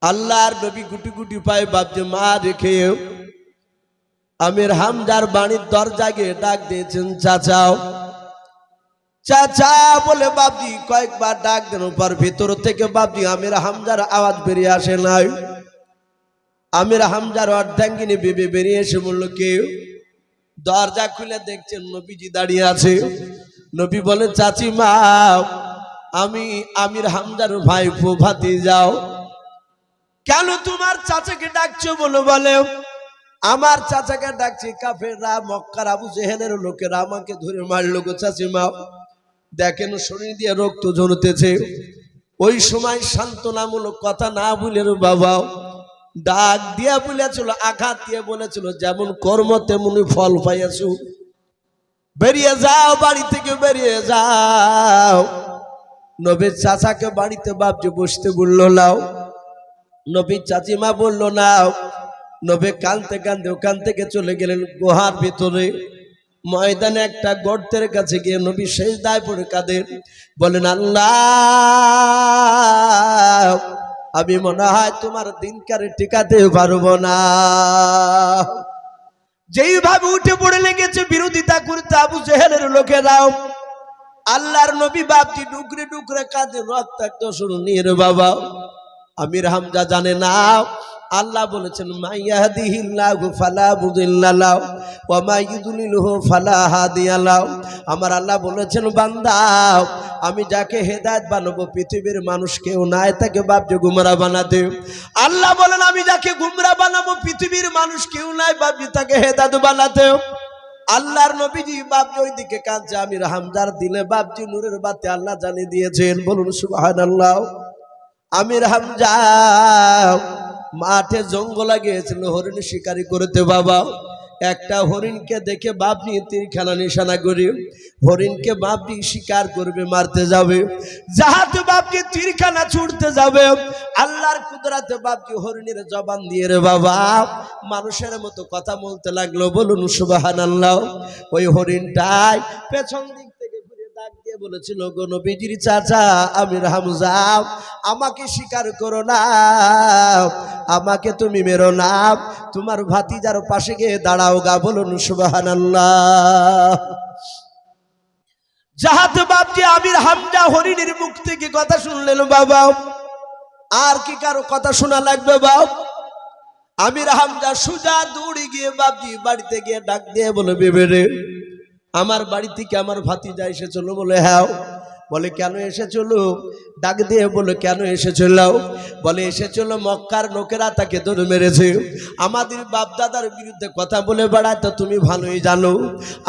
আল্লাহর নবী গুটি গুটি পায়ে বাপজি মা রেখে আমির হামজার বাড়ির দরজা গিয়ে ডাক দিয়েছেন, চাচাও চাচা বলে বাপজি কয়েকবার ডাক দেন। পর ভিতর থেকে বাপজি আমির হামজার আওয়াজ বেরিয়ে আসে নাই। আমির হামজার অর্ধাঙ্গিনী বিবি বেরিয়ে এসে বলল, কেউ? দরজা খুলে দেখছেন নবীজি দাঁড়িয়ে আছে। নবী বলে, চাচিমা আমি আমির হামজার ভাই ভাতি যাও। কেন তোমার চাচাকে ডাকছো? বলে আমার চাচাকে ডাকছি কাফেররা, মক্কার আবু জেহেলের লোকেরা আমাকে ধরে মারলো গো চাচিমা। দেখেন শরীর দিয়ে রক্ত ঝরতেছে। ওই সময় সান্ত্বনামূলক কথা না বলে বাবা ডাক দিয়া বলেছিল, আঘাত দিয়ে বলেছিল, যেমন কর্ম তেমনি ফল পাইয়াছো, বেরিয়ে যাও বাড়ি থেকে, বেরিয়ে যাও। নবীর চাচাকে বাড়িতে বাপজি বসতে বললো নাও। নবীর চাচিমা বললো নাও। নবী কাঁদতে কাঁদতে ওখান থেকে চলে গেলেন গুহার ভিতরে। ময়দানে একটা গর্তের কাছে গিয়ে নবী সেজদায় পড়ে কাঁদেন, বলেন, আল্লাহ আমি মনে হয় তোমার দিনকারে টিকাতে পারবো না। যেইভাবে উঠে পড়ে লেগেছে বিরোধিতা করতে আবু জেহেলের লোকেরাও, আল্লাহর নবী বাপজি ডুকরে ডুকরে কাঁদে, রক্তাক্ত শুরু নিয়ে রে বাবা। আমির হামজা জানে না আল্লাহ বলেছেন, মাইয়াহদিহিল্লাহু ফালা মুদিল্লা লাহু ওয়া মাইয়ুদ্লিলহু ফালা হাদিয়া লাহু। আমার আল্লাহ বলেছেন, বান্দা আমি যাকে হেদায়েত বানাবো পৃথিবীর মানুষ কেউ নাই তাকে বাপজি গুমরা বানাতে। আল্লাহ বলেন, আমি যাকে গুমরা বানাবো পৃথিবীর মানুষ কেউ নাই বাপজি তাকে হেদায়েত বানাতে। আল্লাহর নবীজি বাপজি ওইদিকে কাঁদছে, আমির হামজার দিলে বাপজি নূরের বাতি আল্লাহ জানিয়ে দিয়েছেন। বলুন সুবহানাল্লাহ। আমির হামজা মাঠে জঙ্গলে গিয়েছিল হরিণ শিকারি করতে বাবা। একটা হরিণকে দেখে বাপনি তীরখানা নিশানা করে হরিণকে বাপনি শিকার করবে, মারতে যাবে। যাহাতে বাপনি তীরখানা ছুটতে যাবে, আল্লাহর কুদরতে বাপনি হরিণের জবান দিয়ে রে বাবা মানুষের মতো কথা বলতে লাগলো। বলুন সুবহানাল্লাহ। ওই হরিণটাই পেছন দিক থেকে ঘুরে ডাক দিয়ে বলেছিল, গো নবীজির চাচা আমির হামজা আমাকে স্বীকার করো না, আমাকে তুমি মেরো না, তোমার ভাতিজার পাশে গিয়ে দাঁড়াও গা। বলুন সুবহানাল্লাহ। যাহাতে বাপজি আমির হামজা হরিণের মুখ থেকে কথা শুনলেন বাবা, আর কি কারো কথা শোনা লাগবে বাপ? আমির হামজা সুজা দৌড়ে গিয়ে বাপজি বাড়িতে গিয়ে ডাক দিয়ে বলে, বেবেরে আমার বাড়ি থেকে আমার ভাতিজা এসেছিল। বলে হ্যাঁ। বলে কেন এসেছিল? ডাক দিয়ে বলে, কেন এসেছিল? বলে এসেছিল মক্কার লোকেরা তাকে ধরে মেরেছে, আমাদের বাপ দাদার বিরুদ্ধে কথা বলে বেড়ায়, তো তুমি ভালোই জানো।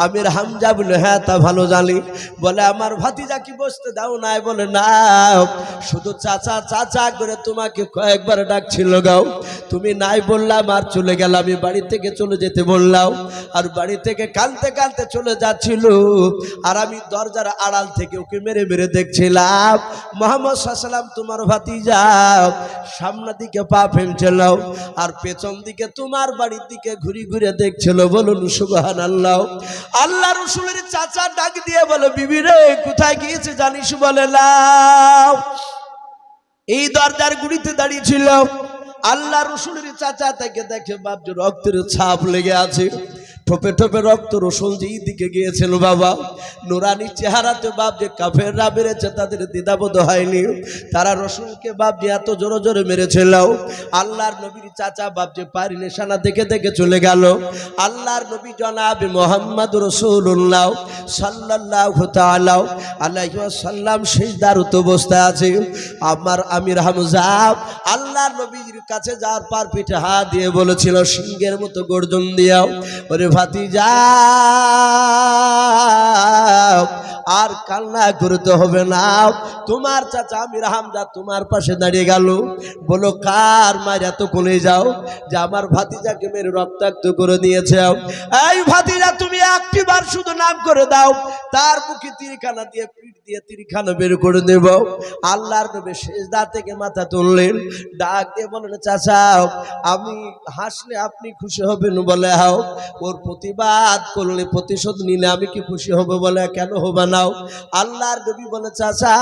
আমির হামজা বলে হ্যাঁ তা ভালো জানি। বলে আমার ভাতিজা কি বসতে দাও নাই? বলে না, শুধু চাচা চাচা করে তোমাকে কয়েকবার ডাকছিল গাও, তুমি নাই বললাম আর চলে গেলাম। আমি বাড়ি থেকে চলে যেতে বললাম, আর বাড়ি থেকে কাঁদতে কাঁদতে চলে যাচ্ছিল, আর আমি দরজার আড়াল থেকে ওকে মেরে মেরে দেখছিলাম মুহাম্মদ সাল্লাল্লাহু আলাইহি ওয়াসাল্লাম তোমার ভাতিজা সামনের দিকে পা ফেলছিল আর পেছন দিকে তোমার বাড়ির দিকে ঘুরে ঘুরে দেখছিল। বলুন সুবহানাল্লাহ। আল্লাহ রাসূলের চাচা ডাক দিয়ে বলে, বিবি রে কোথায় গিয়েছে জানিস? বলে না। এই দরজার গুড়িতে দাঁড়িয়ে ছিল। আল্লাহ রাসূলের চাচা তাকে দেখে বাপজি রক্তের ছাপ লেগে আছে, ঠোপে ঠোপে রক্ত রসুল যেই দিকে গিয়েছিল বাবা। নুরানি চেহারাতে বাপজি কাফেররা মেরেছে, তাদের দ্বিধাবোধ হয়নি, তারা রসুলকে বাপজি এত জোরে জোরে মেরেছিল। আল্লাহর নবীর চাচা বাপজি পায়ের নিশানা দেখে দেখে চলে গেল। আল্লাহর নবী জনাব মুহাম্মদ রাসূলুল্লাহ সাল্লাল্লাহু তাআলা আলাইহি ওয়াসাল্লাম সিজদারত অবস্থায় আছে। আমার আমির হামজা আল্লাহর নবীর কাছে যাওয়ার পার পিঠে হাত দিয়ে বলেছিল, সিংহের মতো গর্জন দিয়াও, ওরে ভাতিজা আর কান্না করতে হবে না, তোমার চাচা আমির হামজা তোমার পাশে দাঁড়িয়ে গেল। বলো কার মার এত কোলে যাও যে আমার ভাতিজাকে মেরে রক্তাক্ত করে দিয়েছে? এই ভাতিজা তুমি একটি বার শুধু নাম করে দাও, তার মুখে তীরখানা দিয়ে পিঠ দিয়ে তীরখানা বের করে দেব। আল্লাহর নবী সেজদা থেকে মাথা তুললেন, ডাক দিয়ে বলেন, চাচা আমি হাসলে আপনি খুশি হবেন? বলে হাও। ওর প্রতিবাদ করলে প্রতিশোধ নিলে আমি কি খুশি হব? বলে কেন হবে না? বানাও। আল্লাহর নবী বলে চাচা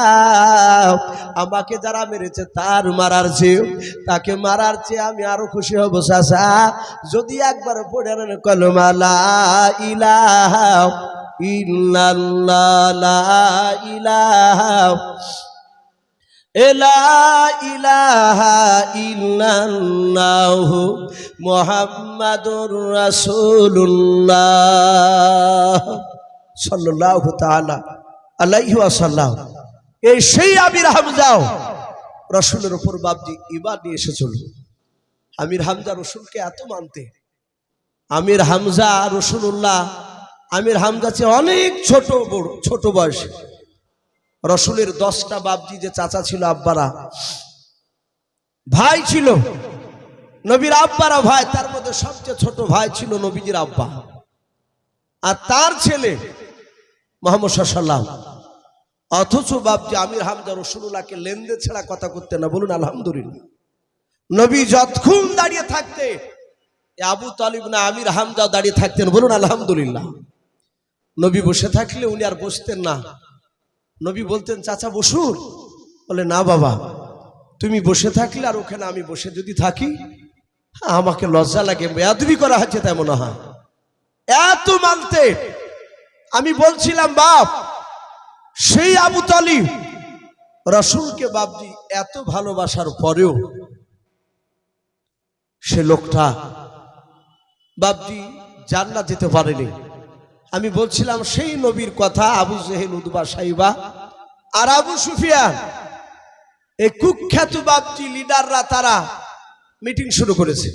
আমাকে যারা মেরেছে তার মারার চেয়ে তাকে মারার চেয়ে আমি আরো খুশি হব চাচা যদি একবার পড়ে নেন কলমা লা ইলাহা ইল্লাল্লাহ লা ইলাহা ইলাহা ইল্লাল্লাহু মুহাম্মাদুর রাসূলুল্লাহ সাল্লাল্লাহু তাআলা আলাইহি ওয়াসাল্লাম। এই সেই আমির হামজাও রাসূলের উপর বাপজি ঈমান নিয়ে এসেছিল। আমির হামজা রাসূলকে এত মানতে, আমির হামজা রাসূলুল্লাহ আমির হামজা চেয়ে অনেক ছোট বয়স। রসুলের 10টা বাপজি যে চাচা ছিল আব্বারা ভাই ছিল, নবীর আব্বারা ভাই, তার মধ্যে সবচেয়ে ছোট ভাই ছিল নবীজির আব্বা, আর তার ছেলে মুহাম্মদ সাল্লাল্লাহু। অথচ বাপজি আমির হামজা রাসূলুল্লাহকে লেনদেন ছাড়া কথা করতে না। বলুন আলহামদুলিল্লাহ। নবী যতক্ষণ দাঁড়িয়ে থাকতে আবু তালিব না আমির হামজা দাঁড়িয়ে থাকতেন। বলুন আলহামদুলিল্লাহ। নবী বসে থাকলে উনি আর বসতেন না। নবী বলতেন চাচা বসুন, বলে না বাবা তুমি বসে থাকলে আর ওখানে আমি বসে যদি থাকি আমাকে লজ্জা লাগে, বেয়াদবি করা হচ্ছে তাই মনে হয়। এত মানতে। আমি বলছিলাম বাপ সেই আবু তালিব রাসূলকে বাপজি এত ভালোবাসার পরেও সে লোকটা বাপজি জান্নাত যেতে পারেনি। আমি বলছিলাম সেই নবীর কথা আবু জেহেল উতবা সাইবা আর আবু সুফিয়ান এই কুখ্যাত বাপজি লিডাররা তারা মিটিং শুরু করেছে,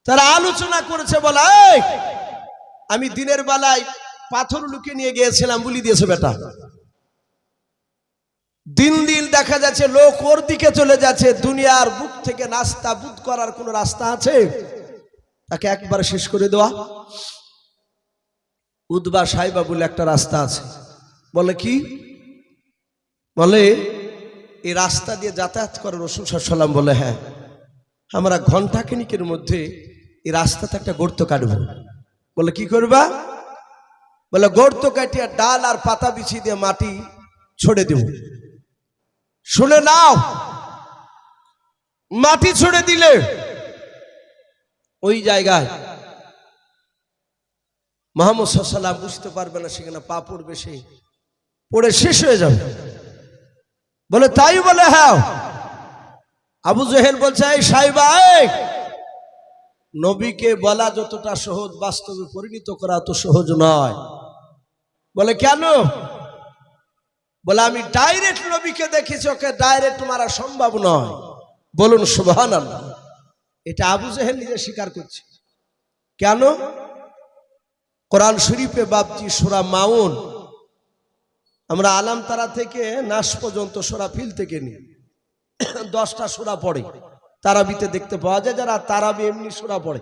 তারা আলোচনা করেছে। বলা আমি দিনের বেলায় পাথর লুকিয়ে নিয়ে গিয়েছিলাম, বলি দিয়েছে বেটা। দিন দিন দেখা যাচ্ছে লোক ওর দিকে চলে যাচ্ছে। দুনিয়ার বুক থেকে নাস্তা বুদ করার কোন রাস্তা আছে? তাকে একবার শেষ করে দেওয়া। উতবা সাইবা বলে একটা রাস্তা আছে। বলে কি? বলে এই রাস্তা দিয়ে যাতায়াত করে রাসূল সাল্লাল্লাহু আলাইহি ওয়াসাল্লাম। বলে হ্যাঁ, আমরা ঘন্টাখানিকের মধ্যে এই রাস্তাতে একটা গর্ত কাটব। বলে কি করবা? বলে গর্ত কাটিয়ে ডাল আর পাতা বিছিয়ে দিয়ে মাটি ছড়ে দেব। শুনে নাও, মাটি ছড়ে দিলে ওই জায়গায় মুহাম্মদ সাল্লাল্লাহু আলাইহি ওয়াসাল্লাম বুঝতে পারবে না, সেখানে পা পড়বে, সে পড়ে শেষ হয়ে যাবে। বলে তাই? বলে হ্যাঁ। আবু জেহেল বলছে এই সাইবা, নবীকে বলা যতটা সহজ বাস্তবে পরিণত করা তো সহজ নয়। বলে কেন? বলে আমি ডাইরেক্ট নবীকে দেখেছি, ওকে ডাইরেক্ট মারা সম্ভব নয়। বলুন সুবহানাল্লাহ। এটা আবু জেহেল নিজে স্বীকার করছে। কেন? কোরআন শরীফে বাপজি সূরা মাউন, আমরা আলাম তারা থেকে নাস পর্যন্ত সূরা ফিল থেকে নিয়ে 10টা সূরা পড়ে। তারাবিতে দেখতে পাওয়া যায়, যারা তারাবি এমনি সূরা পড়ে।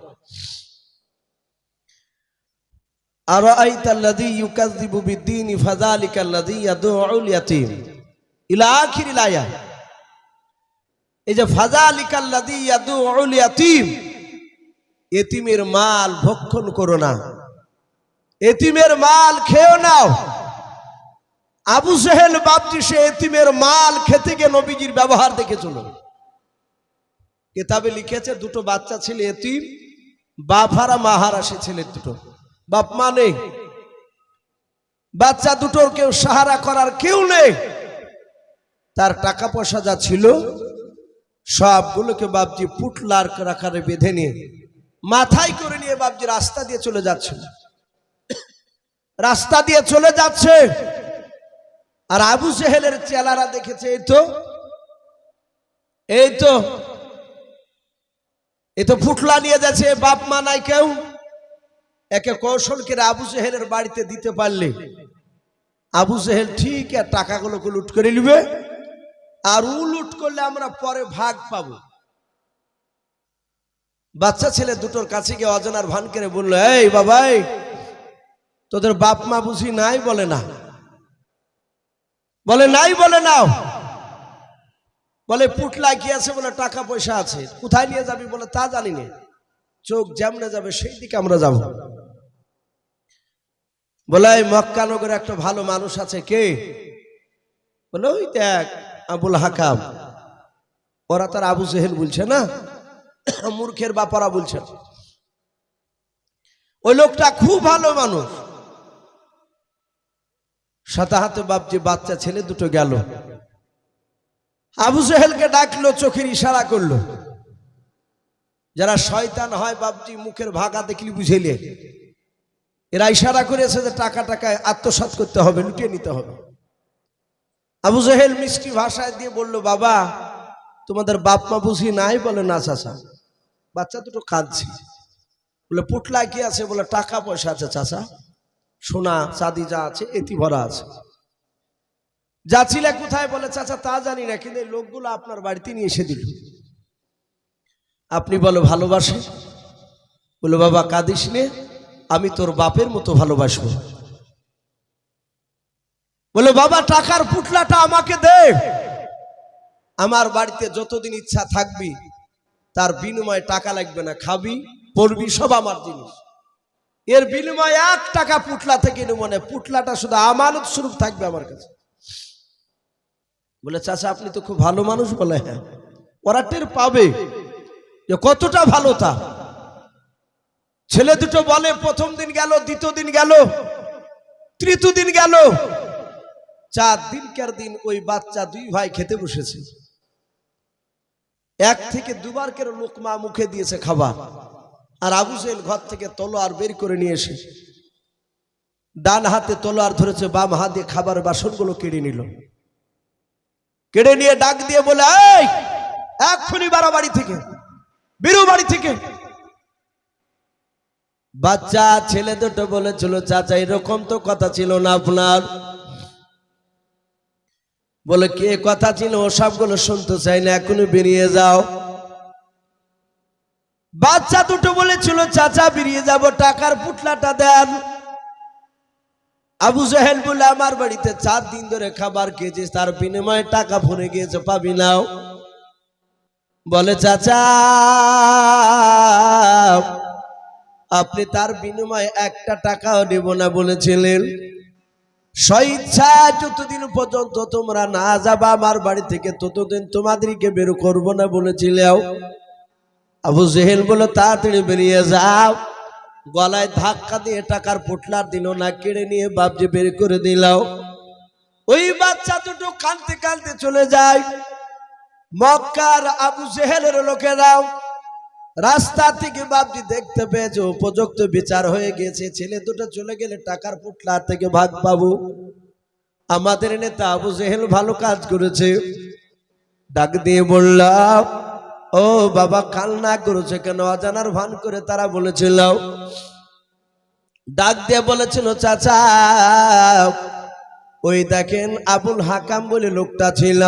আরাআইতাল্লাযী ইউকাযযিবু বিদ্দীন ফাযালিকাল্লাযী ইয়াদউল ইয়াতীম ইলা আখিরিল আয়াত। এই যে ফাযালিকাল্লাযী ইয়াদউল ইয়াতীম, এতিমের মাল ভক্ষণ করো না, এতিমের মাল খেও নাও। আবু জেহেল বাপজি সে এতিমের মাল খেতে গিয়ে নবীজির ব্যবহার দেখে চলো। কিতাবে লিখেছে দুটো বাচ্চা ছিল এতিম, বাফারা মাহারা, সে ছেলে দুটো, বাপ মা নেই। বাচ্চা দুটোর কেউ সাহারা করার কেউ নেই। তার টাকা পয়সা যা ছিল সবগুলোকে বাপজি পুটলার আকারে বেঁধে নিয়ে মাথায় করে নিয়ে বাপজি রাস্তা দিয়ে চলে যাচ্ছে, রাস্তা দিয়ে চলে যাচ্ছে। আর আবু জেহেলের চেলারা দেখেছে এই তো ফুটলা নিয়ে যাচ্ছে, বাপ মা নাই কেউ। একে কৌশল করে আবু জেহেলের বাড়িতে দিতে পারলে আবু জেহেল ঠিক টাকাগুলোকে লুট করে নিবে, আর ও লুট করলে আমরা পরে ভাগ পাবো। বাচ্চা ছেলে দুটোর কাছে গিয়ে অজানার ভান করে বললো, এই বাবাই তোদের বাপ মা বুঝি নাই? বলে না। বলে নাই? বলে নাও। বলে পুটলা কি আছে? বলে টাকা পয়সা আছে। কোথায় নিয়ে যাবি? বলে তা জানি না, চোখ যেমনে যাবে সেই দিকে আমরা যাব। বলে এই মক্কানগরে একটা ভালো মানুষ আছে, কে? বলে ওই দেখ আবুল হাকাম। ওরা তার আবু জেহেল বলছে না, মূর্খের বাপারা বলছে। ওই লোকটা খুব ভালো মানুষ। সাথে হাতে বাপজি বাচ্চা ছেলে দুটো গেল, আবু জেহেলকে ডাকলো, চোখের ইশারা করলো। যারা শয়তান হয় বাপজি মুখের ভাগা দেখলি বুঝেলে, এরা ইশারা করেছে যে টাকা টাকায় আত্মসাৎ করতে হবে, লুটিয়ে নিতে হবে। আবু জেহেল মিষ্টি ভাষায় দিয়ে বলল, বাবা তোমাদের বাপ মা বুঝি নাই? বলে না চাচা। বাচ্চা দুটো কাঁদছে। বলে পুটলা কি আছে? বলে টাকা পয়সা আছে চাচা, সোনা চাঁদি যা আছে এটি ভরা আছে। যাচ্ছিলে কোথায়? বলে চাচা তা জানি না, কিন্তু এই লোকগুলো আপনার বাড়িতে নিয়ে এসে দিল। আপনি বলো ভালোবাসে? বলে বাবা কাঁদিস নে, আমি তোর বাপের মতো ভালোবাসবো। বলে বাবা টাকার পুটলাটা আমাকে দে, আমার বাড়িতে যতদিন ইচ্ছা থাকবি, তার বিনিময়ে টাকা লাগবে না, খাবি পড়বি সব আমার জিনিস। এর বিনিময়ে 1 টাকা পুটলা থেকে মানে পুটলাটা শুধু আমানত স্বরূপ থাকবে আমার কাছে। বলে চাচা আপনি তো খুব ভালো মানুষ। বলে হ্যাঁ। ওরা টের পাবে যে কতটা ভালো তা। ছেলে দুটো বলে প্রথম দিন গেল, দ্বিতীয় দিন গেল, তৃতীয় দিন গেল, 4 দিনকার দিন ওই বাচ্চা 2 ভাই খেতে বসেছে। 1 থেকে 2 বার করে লোকমা মুখে দিয়েছে খাবার। আর আবু জেহেল ঘর থেকে তলোয়ার বের করে নিয়ে এসে ডান হাতে তলোয়ার ধরেছে, বাম হাত দিয়ে খাবার বাসনগুলো কেড়ে নিল। কেড়ে নিয়ে ডাক দিয়ে বলে, এই এক্ষুনি বাড়া বাড়ি থেকে, বেরো বাড়ি থেকে। বাচ্চা ছেলে দুটো বলেছিল, চাচা এরকম তো কথা ছিল না আপনার। বলে কে কথা ছিল? ও সবগুলো শুনতে চাই না, এখনই বেরিয়ে যাও। বাচ্চা দুটো বলেছিল, চাচা বেরিয়ে যাব, টাকার পুটলাটা দেন। আবু জেহেল বলে আমার বাড়িতে 4 দিন ধরে খাবার খেয়েছিস, তার বিনিময়ে টাকা ভরে গিয়েছে, পাবি নাও। বলে চাচা আপনি তার বিনিময়ে 1টা টাকাও দেব না বলেছিলেন। স্বইচ্ছা যতদিন পর্যন্ত তোমরা না যাবা আমার বাড়ি থেকে, ততদিন তোমাদেরকে বের করবো না বলেছিলেও। আবু জেহেল বলে তাড়াতাড়ি বেরিয়ে যাও। গলায় ধাক্কা দিয়ে টাকার পুটলার দিল না, কেড়ে নিয়ে বাপজি বের করে দিলাও। ওই বাচ্চা দুটো কাঁদতে কাঁদতে চলে যায়। মক্কার আবু জেহেলের লোকেরাও রাস্তা থেকে বাপজি দেখতে পেয়েছে উপযুক্ত বিচার হয়ে গেছে, ছেলে দুটো চলে গেলে টাকার পুটলা থেকে ভাগ পাবো। আমাদের নেতা আবু জেহেল ভালো কাজ করেছে। ডাক দিয়ে বললাম, ও বাবা কান্না করেছে কেন? অজানার ভান করে তারা বলেছিল। ডাক দিয়ে বলেছিল, চাচা ওই দেখেন আবুল হাকাম বলে লোকটা ছিল,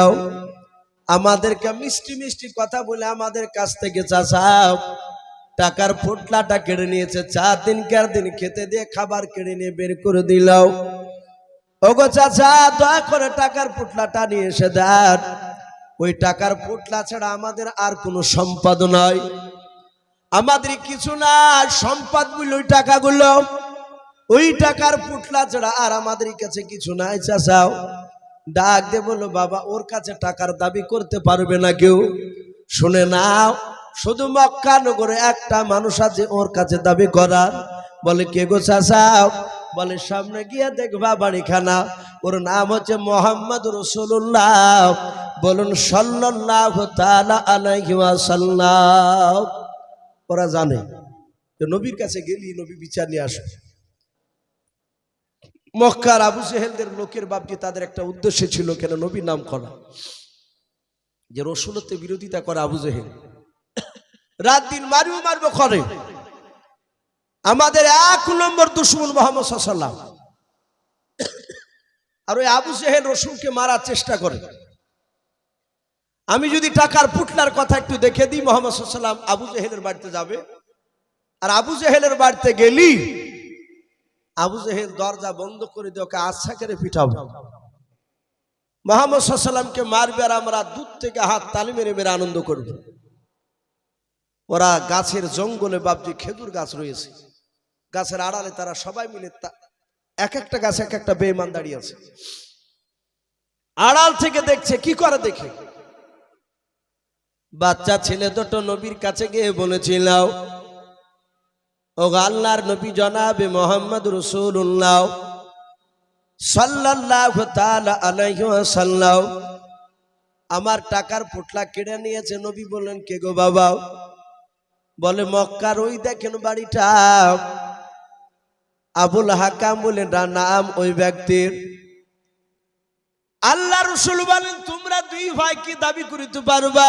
আমাদেরকে মিষ্টি মিষ্টি কথা বলে আমাদের কাছ থেকে চাচা টাকার পুটলাটা কেড়ে নিয়েছে। 4 দিনকার দিন খেতে দিয়ে খাবার কেড়ে নিয়ে বের করে দিল। ওগো চাচা দয়া করে টাকার পুটলাটা নিয়ে এসে দেন। ওই টাকার পুটলা ছাড়া আমাদের আর কোনো সম্পদ নয়, আমাদের কিছু না, সম্পদ বলে ওই টাকাগুলো, ওই টাকার পুটলা ছাড়া আর আমাদের কাছে কিছু নাই। চাচাও ডাক দিয়ে বললো, বাবা ওর কাছে টাকার দাবি করতে পারবে না কেউ। শুনে নাও, শুধু মক্কা নগরে একটা মানুষ আছে ওর কাছে দাবি করার। বলে কে গো চাচা? বলে সামনে গিয়ে দেখবা বাড়িখানা, ওর নাম হচ্ছে মোহাম্মদ রাসূলুল্লাহ। বলুন সাল্লাল্লাহু তাআলা আলাইহি ওয়াসাল্লাম। ওরা জানে যে নবীর কাছে গেলি নবী বিচার নিয়ে আসে। মক্কার আবু জেহেলদের লোকের বাপজি তাদের একটা উদ্দেশ্য ছিল, কেন নবীর নাম করা, যে রাসূলত্বের বিরোধিতা করে আবু জেহেল রাত দিন মারিও মারবো করে। আমাদের 1 নম্বর দুশমন মুহাম্মদ সাল্লাল্লাহু আলাইহি ওয়াসাল্লাম। আর ওই আবু জেহেল রাসূলকে মারার চেষ্টা করে। আমি যদি টাকার পুটলার কথা একটু দেখে দিই, মুহাম্মদ সাল্লাল্লাহু আলাইহি ওয়াসাল্লাম আবু জেহেলের বাড়িতে যাবে, আর আবু জেহেলের বাড়িতে গেলি আবু জেহেল দরজা বন্ধ করে দিয়ে ওকে আচ্ছা করে পিটাবো। মুহাম্মদ সাল্লাল্লাহু আলাইহি ওয়াসাল্লামকে মারবে আর আমরা দূর থেকে হাত তালি মেরে মেরে আনন্দ করব। ওরা গাছের জঙ্গলে বাপজি খেজুর গাছ রয়েছে, গাছের আড়ালে তারা সবাই মিলে এক একটা গাছে এক একটা বেঈমান দাঁড়িয়ে আছে, আড়াল থেকে দেখছে। কি করে দেখে? বাচ্চা ছেলে দুটো নবীর কাছে গিয়ে বলেছিল, ও আল্লাহর নবী জনাবে মোহাম্মদ রাসূলুল্লাহ সাল্লাল্লাহু তাআলা আলাইহি ওয়াসাল্লাম, আমার টাকার পোটলা কেড়ে নিয়েছে। নবী বললেন, কে গো বাবা? বলে, মক্কার ওই দেখেন বাড়িটা, আবুল হাকাম বলে নাম ওই ব্যক্তির। আল্লাহ রাসূল বলেন, তোমরা দুই ভাই কি দাবি করিতে পারবা?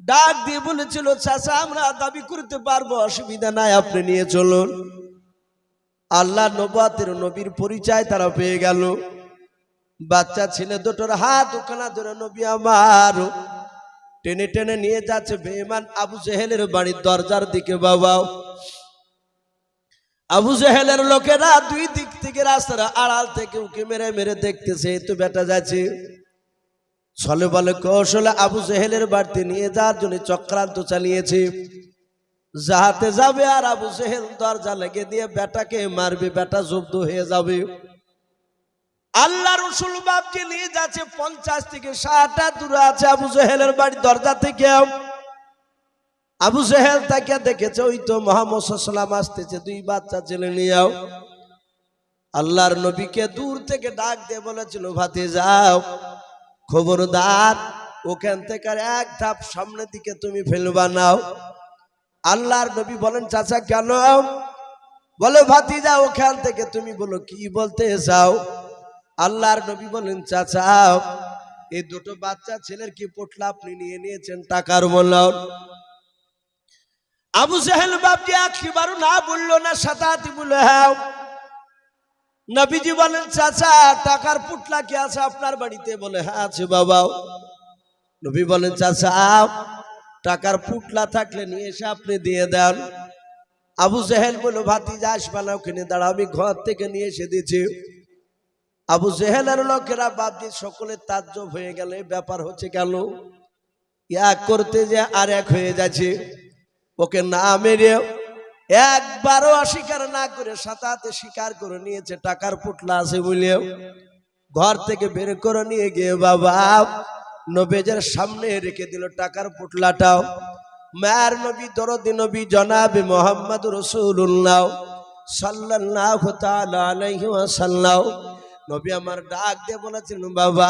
ডাক দিয়ে বলেছিল, চাচা আমরা দাবি করতে পারবো, অসুবিধা নাই, আপনি নিয়ে চলুন। আল্লাহ নবুয়তের নবীর পরিচয় তারা পেয়ে গেল। বাচ্চা ছেলে দুটোর হাত ওখানা ধরে নবী আমার টেনে টেনে নিয়ে যাচ্ছে বেঈমান আবু জেহেলের বাড়ির দরজার দিকে। বাবা, আবু জেহেলের লোকেরা দুই দিক থেকে রাস্তার আড়াল থেকে উকি মেরে মেরে দেখতেছে, তো বেটা যাচ্ছে। ছলে বলে কৌশলে আবু জেহেলের বাড়িতে নিয়ে যাওয়ার জন্য চক্রান্ত চালিয়েছে। যাহাতে যাবে আর আবু জেহেল দরজা লেগে দিয়ে বেটাকে মারবে, বেটা জব্দ হয়ে যাবে। আল্লাহ রাসূল বাপকে নিয়ে যাচ্ছে 50 থেকে 60 হাত দূরে আছে আবু জেহেলের বাড়ির দরজা থেকে। আবু জেহেল তাকে দেখেছে, ওই তো মুহাম্মদ সাল্লাল্লাহু আলাইহি ওয়াসাল্লাম আসতেছে দুই বাচ্চা ছেলে নিয়েও। আল্লাহর নবীকে দূর থেকে ডাক দিয়ে বলেছিল, ভাতিজাও খবরদার ওখান থেকে এক ধাপ সামনের দিকে তুমি ফেলবা নাও। আল্লাহর নবী বলেন, চাচা কেন? বলে, ভাতিজা ওখান থেকে তুমি বলো কি বলতে চাও। আল্লাহর নবী বলেন, চাচা এই দুটো বাচ্চা ছেলের কি পোটলা আপনি নিয়ে নিয়েছেন টাকার মূল্যায়ন? আবু জেহেল বাপজি একবারও না বললো না, সাতাতি বলে হ্যাঁ। নবীজি বলেন, চাচা টাকার পুটলা কি আছে আপনার বাড়িতে? বলে, হ্যাঁ আছে বাবা। নবী বলেন, চাচা টাকার পুটলা থাকলে নিয়ে এসে আপনি দিয়ে দেন। আবু জেহেল বলল, ভাতিজা আসবা না, ওখানে দাঁড়া, আমি ঘর থেকে নিয়ে এসে দিয়েছি। আবু জেহেলের লোকেরা বাপজি সকলে তাজ্জব হয়ে গেল, ব্যাপার হচ্ছে গেল, এক করতে যে আর এক হয়ে যাচ্ছে। ওকে না মেরে একবারও অস্বীকার না করে সাতাতে স্বীকার করে নিয়েছে টাকার পুটলা আছে বলেও। ঘর থেকে বের করে নিয়ে গিয়ে বাবা নবীর সামনে রেখে দিল টাকার পুটলাটাও। মায়ের নবী দরদি নবী জনাবে মোহাম্মদ রাসূলুল্লাহ সাল্লাল্লাহু তাআলা আলাইহি ওয়াসাল্লাম, নবী আমার ডাক দিয়ে বলেছিলেন, বাবা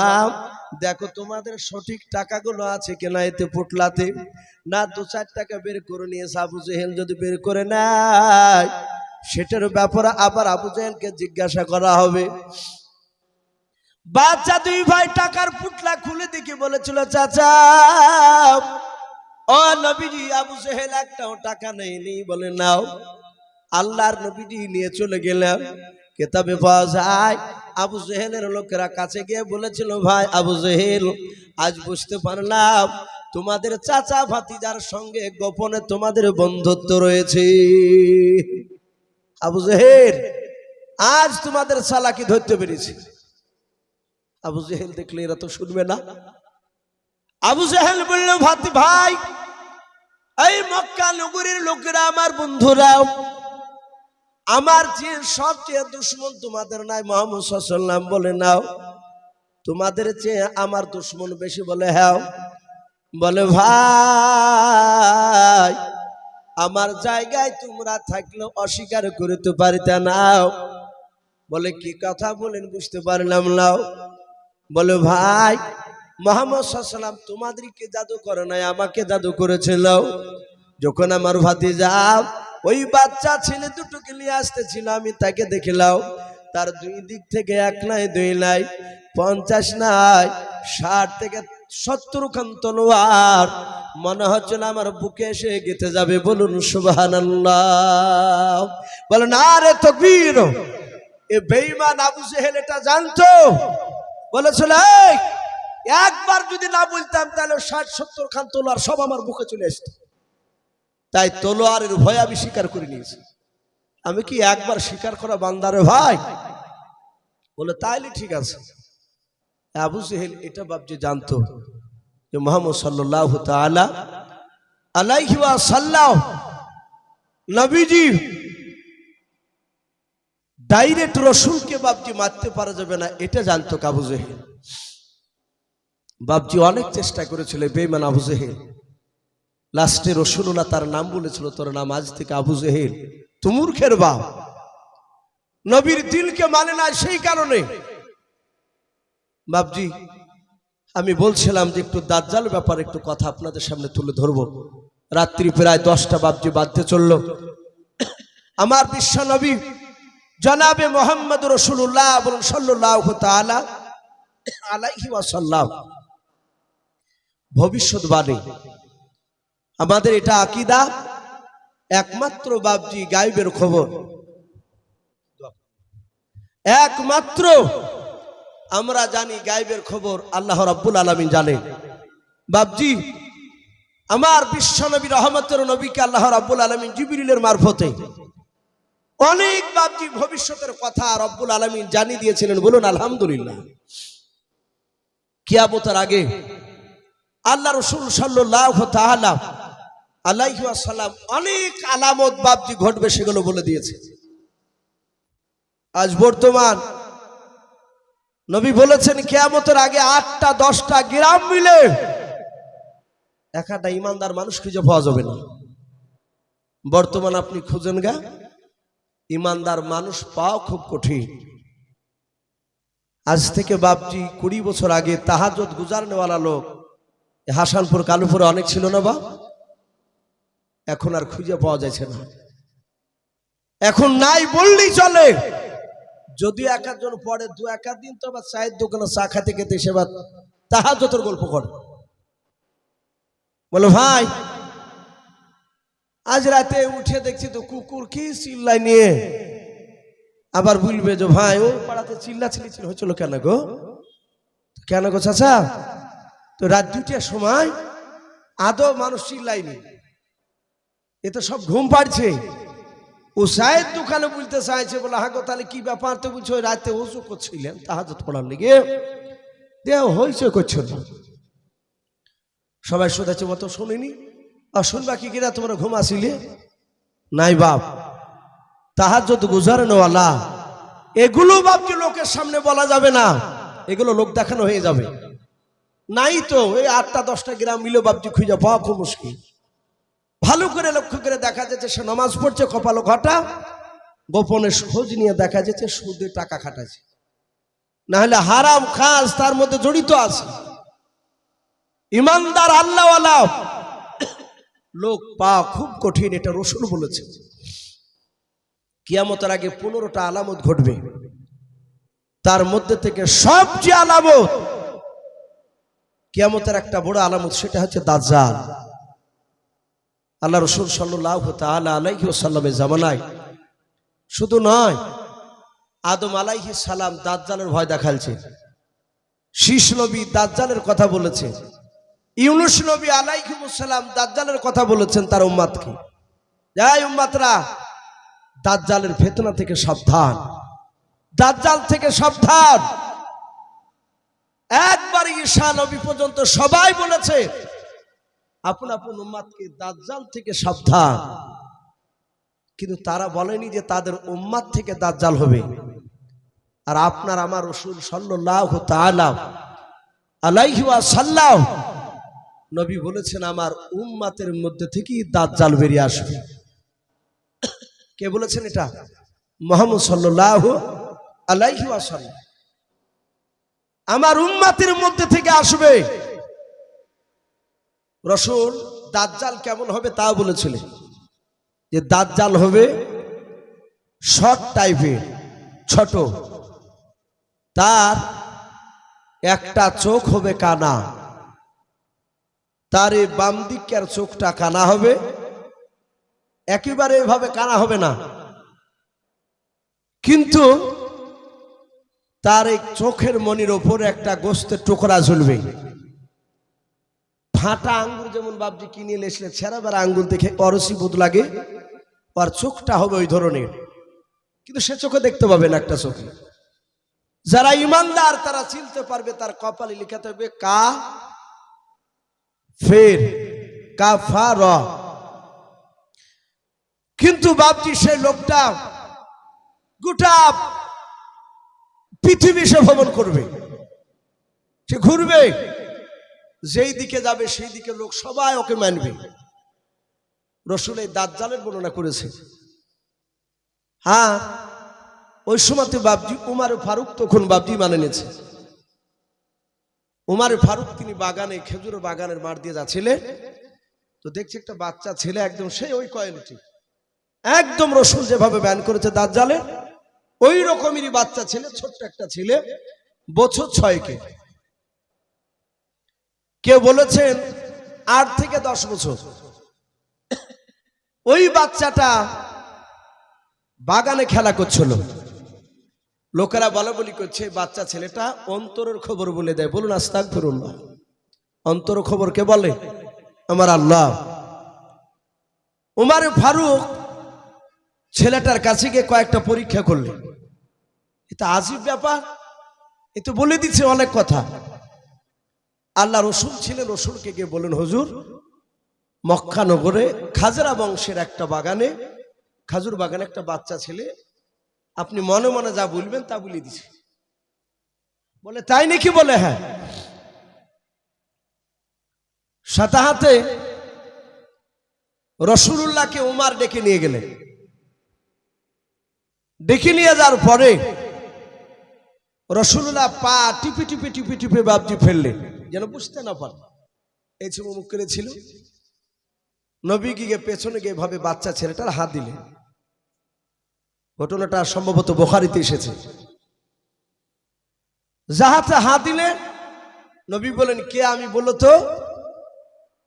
দেখো তোমাদের সঠিক টাকাগুলো আছে কিনা এতে পুটলাতে। না 2-4 টাকা বের করে নিয়েছে। আবু জেহেল যদি বের করে নেয় সেটার ব্যাপারে আবার আবু জেহেলকে জিজ্ঞাসা করা হবে। বাচ্চা দুই ভাই টাকার পুটলা খুলে দেখে বলেছিল, চাচা ও নবীজি আবু জেহেল একটাও টাকা নেয়নি। বলে, নাও। আল্লাহর নবীজি নিয়ে চলে গেলেন। কিতাবে পাওয়া যায় আবু জেহেলের লোকেরা কাছে গিয়ে বলেছিল, ভাই আবু জেহেল আজ বুঝতে পারলাম তোমাদের চাচা ভাতিজার সঙ্গে গোপনে তোমাদের বন্ধুত্ব রয়েছে। আবু জেহেল আজ তোমাদের চালাকি ধরতে পেরেছি। আবু জেহেল দেখলে এরা তো শুনবে না। আবু জেহেল বলল, ভাই এই মক্কা নগরীর লোকেরা আমার বন্ধুরাও, আমার যে সবচেয়ে দুশ্মন তোমাদের নাই মুহাম্মদ সাল্লাল্লাহু আলাইহি ওয়াসাল্লাম। বলে, নাও। তোমাদের চেয়ে আমার দুশ্মন বেশি? বলে, হ্যাঁ। বলে, ভাই আমার জায়গায় তোমরা থাকলেও অস্বীকার করতে পারিতে নাও। বলে, কি কথা বলেন বুঝতে পারলাম না। বলে, ভাই মুহাম্মদ সাল্লাল্লাহু আলাইহি ওয়াসাল্লাম তোমাদেরকে জাদু করে নাই, আমাকে জাদু করেছিল। যখন আমার ভাতিজা ওই বাচ্চা ছেলে দুটোকে নিয়ে আসতেছিল, আমি তাকে দেখলাম তার দুই দিক থেকে 1 নাই 2 নাই 50 নাই 60 থেকে 70 খান তলোয়ার মনে হচ্ছে না আমার বুকে এসে গেঁথে যাবে। বলুন সুবহানাল্লাহ। বলেন আরে তাকবীর। এ বেঈমান আবু জেহেল এটা জানতো। বলেছিল, একবার যদি না বলতাম তাহলে 60-70 খান তলোয়ার সব আমার বুকে চলে আসতো। তাই তলোয়ারের ভয় আমি স্বীকার করে নিয়েছি। আমি কি একবার স্বীকার করা বান্দারে ভাই? বলে, তাইলে ঠিক আছে। আবু জেহেল এটা বাপজি জানতো যে মুহাম্মদ সাল্লাল্লাহু তাআলা আলাইহি ওয়াসাল্লাম নবীজি ডাইরেক্ট রসুলকে বাপজি মারতে পারা যাবে না, এটা জানতো আবু জেহেল। বাপজি অনেক চেষ্টা করেছিল, বেঈমান আবু জেহেল। লাস্টে রসুলুল্লাহ তার নাম বলেছিল, তোর নাম আজ থেকে আবু জেহেল, তু মূর্খের বাপ। নবীর দিলকে মানে না, সেই কারণে বাপজি আমি বলছিলাম যে একটু দাজ্জাল ব্যাপারে একটু কথা আপনাদের সামনে তুলে ধরবো। রাত্রি প্রায় 10টা বাপজি বাজতে চললো। আমার বিশ্ব নবী জনাবে মোহাম্মদ রাসূলুল্লাহ সাল্লাল্লাহু তাআলা আলাইহি ওয়াসাল্লাম ভবিষ্যৎবাণী, আমাদের এটা আকীদা, একমাত্র বাপজি গায়বের খবর একমাত্র আমরা জানি, গায়বের খবর আল্লাহ রাব্বুল আলামিন জানেন। বাপজি আমার বিশ্ব নবী রহমতের নবীকে আল্লাহ রাব্বুল আলামিন জিবরিলের মারফতে অনেক বাপজি ভবিষ্যতের কথা রব্বুল আলামিন জানিয়ে দিয়েছিলেন। বলুন আলহামদুলিল্লাহ। কিয়ামতের আগে আল্লাহ রাসূল সাল্লাল্লাহু তাআলা আলাইহি ওয়াসাল্লাম অনেক আলামত বাপজি ঘটবে, সেগুলো বলে দিয়েছে। আজ বর্তমান নবী বলেছেন কিয়ামতের আগে 8টা 10টা গ্রাম মিলে একটা ইমানদার মানুষ খুঁজে পাওয়া যাবে না। বর্তমান আপনি খুঁজেন গা, ইমানদার মানুষ পাওয়া খুব কঠিন। আজ থেকে বাপজি 20 বছর আগে তাহাজ্জুদ গুজারনেওয়ালা লোক হাসানপুর কালুপুরে অনেক ছিল না বা, এখন আর খুঁজে পাওয়া যাচ্ছে না। এখন নাই বললেই চলে। যদি এক একজন পড়ে 2-1 দিন তো আবার চায়ের দোকানে চা খাতে খেতে এসে আবার তাহাজ্জুদের গল্প করে। বলো ভাই আজ রাতে উঠে দেখছি তো কুকুর কি চিল্লাই নিয়ে, আবার বলবে যে ভাই ও পাড়াতে চিল্লাচিল্লি হয়েছিল কেন গো, কেন গো চাচা? তো রাত 2টার সময় আদৌ মানুষ চিল্লাইনি, এ তো সব ঘুম পাড়ছে। ও চায়ের দোকানে বলতে চাইছে, বলে হাগো তাহলে কি ব্যাপার? তো বলছো রাতে ওযু করছিলেন তাহাজ্জুদ পড়ার লেগে, দেহ হইচই করছিল। সবাই শুধাচ্ছে, মতো শুনিনি। আর শুনবা কি কিনা, তোমরা ঘুম আসিলে নাই বাপ। তাহাজ্জুদ গুজারনেওয়ালা এগুলো বাপকে লোকের সামনে বলা যাবে না, এগুলো লোক দেখানো হয়ে যাবে। নাই তো এই 8টা 10টা গ্রাম মিলে বাপজি খুঁজে পাওয়া খুব মুশকিল। ভালো করে লক্ষ্য করে দেখা যাচ্ছে সে নামাজ পড়ছে, কপালো ঘটা, গোপনে খোঁজ নিয়ে দেখা যাচ্ছে সুদে টাকা খাটাচ্ছে, না হলে হারাম কাজ তার মধ্যে জড়িত আছে। ইমানদার আল্লাহওয়ালা লোক পাওয়া খুব কঠিন, এটা রাসূল বলেছে। কিয়ামতের আগে 15টা আলামত ঘটবে, তার মধ্যে থেকে সবচেয়ে আলামত, কিয়ামতের একটা বড় আলামত, সেটা হচ্ছে দাজ্জাল। আল্লাহ রাসূল সাল্লাল্লাহু তাআলা আলাইহি ওয়াসাল্লামের জামানায় শুধু নয়, আদম আলাইহিস সালাম দাজ্জালের ভয় দেখালছে, শীষ নবী দাজ্জালের কথা বলেছে, ইউনূস নবী আলাইহিস সালাম দাজ্জালের কথা বলেছেন তার উম্মতকে, যাই উম্মতরা দাজ্জালের ফিতনা থেকে সাবধান, দাজ্জাল থেকে সাবধান। একবার ঈসা নবী পর্যন্ত সবাই বলেছে আপন আপন উম্মতকে দাজ্জাল থেকে সাবধান, কিন্তু তারা বলেনি যে তাদের উম্মত থেকে দাজ্জাল হবে। আর আপনার আমার রাসূল সাল্লাল্লাহু তাআলা আলাইহি ওয়াসাল্লাম নবী বলেছেন আমার উম্মতের মধ্যে থেকেই দাজ্জাল বেরিয়ে আসবে। কে বলেছেন এটা? মুহাম্মদ সাল্লাল্লাহু আলাইহি ওয়াসাল্লাম। আমার উম্মতের মধ্যে থেকে আসবে। রাসূল দাজ্জাল কেমন হবে তা বলেছিলেন, যে দাজ্জাল হবে শর্ট টাইপের, ছোট, তার একটা চোখ হবে কানা, তার এই বাম দিকের চোখটা কানা হবে, একেবারে এভাবে কানা হবে না, কিন্তু তার এই চোখের মনির ওপরে একটা গোস্তের টুকরা ঝুলবে। ফাটা আঙ্গুর যেমন বাপজি কিনে এসলে ছেঁড়া বেড়া আঙ্গুর দেখে অরসি বোধ লাগে, আর চোখটা হবে ওই ধরনের, কিন্তু সে চোখে দেখতে পাবে না একটা চোখে। যারা ইমানদার তারা চিনতে পারবে, তার কপালে লিখাতে হবে কা ফের কাফার। কিন্তু বাপজি সেই লোকটা গোটা পৃথিবী সে ভ্রমণ করবে, সে ঘুরবে, যেই দিকে যাবে সেই দিকে লোক সবাই ওকে মানবে। রাসূল এই দাজ্জালের বর্ণনা করেছে। হ্যাঁ, ওই সময়তে বাবজি উমর ফারুক তখন বাবজি মানে নিয়েছে। উমর ফারুক তিনি বাগানে, খেজুরের বাগানের মাঠ দিয়ে যাচ্ছিলেন, তো দেখছি একটা বাচ্চা ছেলে, একদম সেই ওই কোয়ালিটি, একদম রাসূল যেভাবে বয়ান করেছে দাজ্জালের ওই রকমেরই বাচ্চা ছেলে, ছোট্ট একটা ছেলে, বছর 6 কেউ বলেছেন 8 থেকে 10 বছর। ওই বাচ্চাটা বাগানে খেলা করছিল, লোকেরা বলা বলি করছে বাচ্চা ছেলেটা অন্তরের খবর বলে দেয়। বলুন আস্তাগফিরুল্লাহ। অন্তর খবর কে বলে? আমার আল্লাহ। উমর ফারুক ছেলেটার কাছে গিয়ে কয়েকটা পরীক্ষা করলেন। এটা আজীব ব্যাপার, এ তো বলে দিচ্ছে অনেক কথা। আল্লাহ রসুল ছিলেন, রসুলকে গিয়ে বলেন, হুজুর মক্কা নগরে খাজরা বংশের একটা বাগানে, খাজুর বাগানে একটা বাচ্চা ছেলে, আপনি মনে মনে যা বলবেন তা বলে দিছে। বলে তাই নাকি? বলে হ্যাঁ। সাথে হাতে রাসূলুল্লাহকে উমর ডেকে নিয়ে গেলেন। ডেকে নিয়ে যাওয়ার পরে রাসূলুল্লাহ পা টিপে টিপে টিপে টিপে বাবজি ফেললেন, যেন বুঝতে না পারে। এই যে মুখ করেছিল, নবী গিয়ে পেছনে গিয়ে ভাবে বাচ্চা ছেলেটার হাত দিলেন। ঘটনাটা সম্ভবত বুখারীতে এসেছে। যাহাতে হাত দিলেন, নবী বলেন কে আমি? বলল তো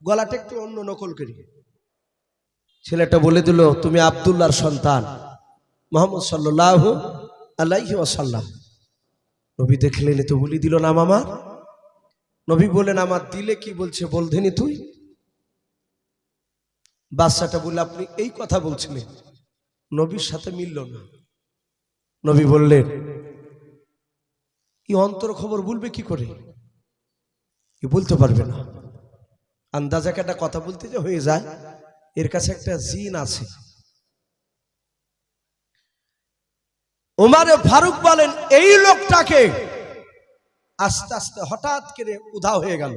গলাটা একটু অন্য নকল করি। ছেলেটা বলে দিল, তুমি আব্দুল্লাহর সন্তান মুহাম্মদ সাল্লাল্লাহু আলাইহি ওয়াসাল্লাম। নবী দেখলেন তো বলি দিল নাম আমার। নবী বলেন আমার দিলে কি বলছে বলধেনি তুই? বাচ্চাটা বললে আপনি এই কথা বলছিলেন। নবীর সাথে মিলল না। নবী বললেন এই অন্তর খবর বলবে কি করে? কি বলতে পারবে না। আন্দাজে একটা কথা বলতে যে হয়ে যায়, এর কাছে একটা জিন আছে। উমর ফারুক বলেন এই লোকটাকে আস্তে আস্তে হঠাৎ করে উধাও হয়ে গেল।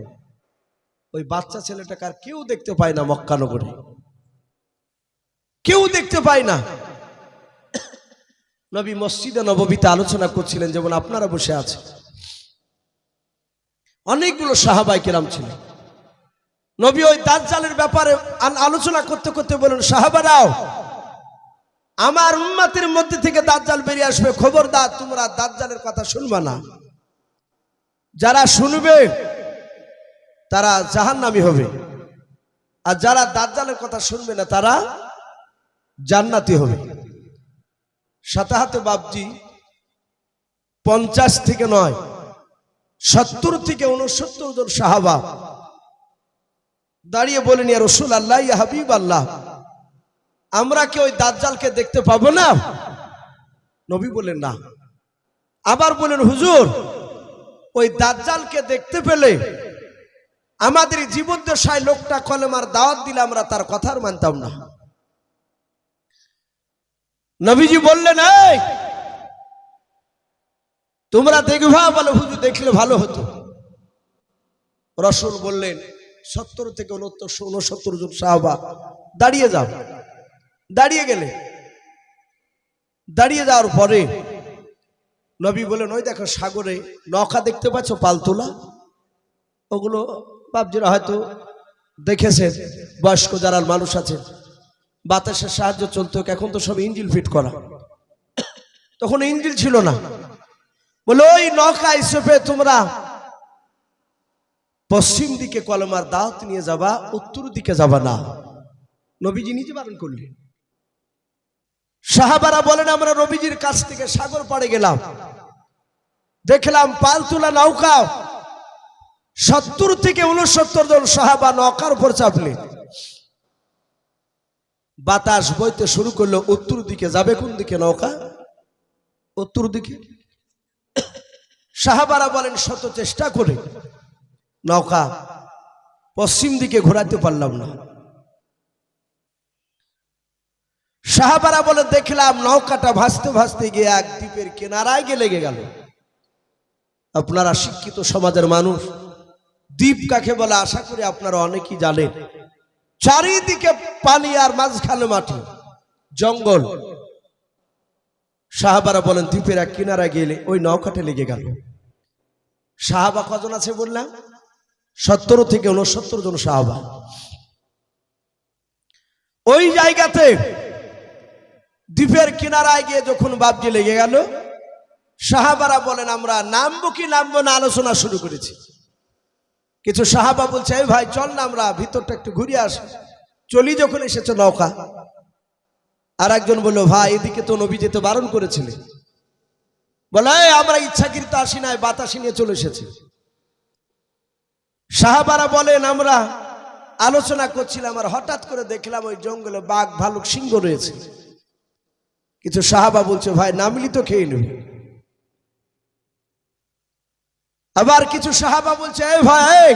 ওই বাচ্চা ছেলেটাকে আর কেউ দেখতে পায় না, মক্কা নগরে কেউ দেখতে পায় না। নবী মসজিদে নববীতে আলোচনা করছিলেন, যেমন আপনারা বসে আছেন। অনেকগুলো সাহাবায়ে কেরাম ছিলেন। নবী ওই দাজ্জালের ব্যাপারে আলোচনা করতে করতে বলেন, সাহাবারাও আমার উম্মতের মধ্যে থেকে দাজ্জাল বেরিয়ে আসবে, খবরদার তোমরা দাজ্জালের কথা শুনবা না। যারা শুনবে তারা জাহান্নামী হবে, আর যারা দাজ্জালের কথা শুনবে না তারা জান্নাতি হবে। সাথে হাতে বাবজি 50 থেকে নয় 70 থেকে 69 জন সাহাবা দাঁড়িয়ে বলেন, ইয়া রাসূলুল্লাহ, ইয়া হাবিবাল্লাহ, আমরা কি ওই দাজ্জালকে দেখতে পাবো না? নবী বলেন না। আবার বলেন, হুজুর ওই দাজ্জালকে দেখতে পেলে আমাদের জীবদ্দশায় লোকটা কলেমার দাওয়াত দিলে আমরা তার কথা আর মানতাম না। নবীজি বললেন, এই তোমরা দেখবা? বলে হুজুর দেখলে ভালো হতো। রাসূল বললেন 70 থেকে 69 জন সাহাবা দাঁড়িয়ে যাও। দাঁড়িয়ে গেলে, দাঁড়িয়ে যাওয়ার পরে নবী বলেন, ওই দেখো সাগরে নৌকা দেখতে পাচ্ছ পালতোলা? ওগুলো বাপজিরা হয়তো দেখেছেন, বয়স্ক যারা মানুষ আছেন, বাতাসের সাহায্য চলতো। এখন তো সব ইঞ্জিন ফিট করা, তখন ইঞ্জিন ছিল না। বলে ওই নৌকায় চেপে তোমরা পশ্চিম দিকে কলেমার দাওয়াত নিয়ে যাবা, উত্তর দিকে যাবা না। নবীজি নিজে বারণ করলেন। সাহাবারা বলেন, আমরা নবীজির কাছ থেকে সাগর পাড়ে গেলাম, দেখলাম পালতোলা নৌকা, 70 থেকে 69 জন সাহাবা নৌকার উপর চাপলে বাতাস বইতে শুরু করলো। উত্তর দিকে যাবে কোন দিকে নৌকা? উত্তর দিকে। সাহাবারা বলেন, শত চেষ্টা করে নৌকা পশ্চিম দিকে ঘোরাতে পারলাম না। সাহাবারা বলে দেখলাম নৌকাটা ভাসতে ভাসতে গিয়ে এক দ্বীপের কিনারায় গিয়ে লেগে গেল। আপনারা শিক্ষিত সমাজের মানুষ, দ্বীপ কাকে বলে আশা করি আপনারা অনেকেই জানেন। চারিদিকে পানি আর মাঝখানে মাটি, জঙ্গল। সাহাবারা বলেন দ্বীপের এক কিনারায় গেলে ওই নৌকাটা লেগে গেল। সাহাবা কজন আছে বললাম? 70 থেকে 69 জন সাহাবা। ওই জায়গাতে দ্বীপের কিনারায় গিয়ে যখন বাবজি লেগে গেল, সাহাবারা বলেন আমরা নামবো কি নামবো না আলোচনা শুরু করেছি। কিছু সাহাবা বলছে এই ভাই চল না আমরা ভিতরটা একটু ঘুরে আসি, চলি যখন এসেছে নৌকা। আর একজন বললো ভাই এদিকে তো নবী যেতে বারণ করেছিলেন। বলে আমরা ইচ্ছাকৃত আসি নাই, বাতাসি নিয়ে চলে এসেছি। সাহাবারা বলেন আমরা আলোচনা করছিলাম আর হঠাৎ করে দেখলাম ওই জঙ্গলে বাঘ ভালুক সিংহ রয়েছে। কিছু সাহাবা বলছে ভাই নামলি তো খেয়ে নেব। আবার কিছু সাহাবা বলছে এই ভাই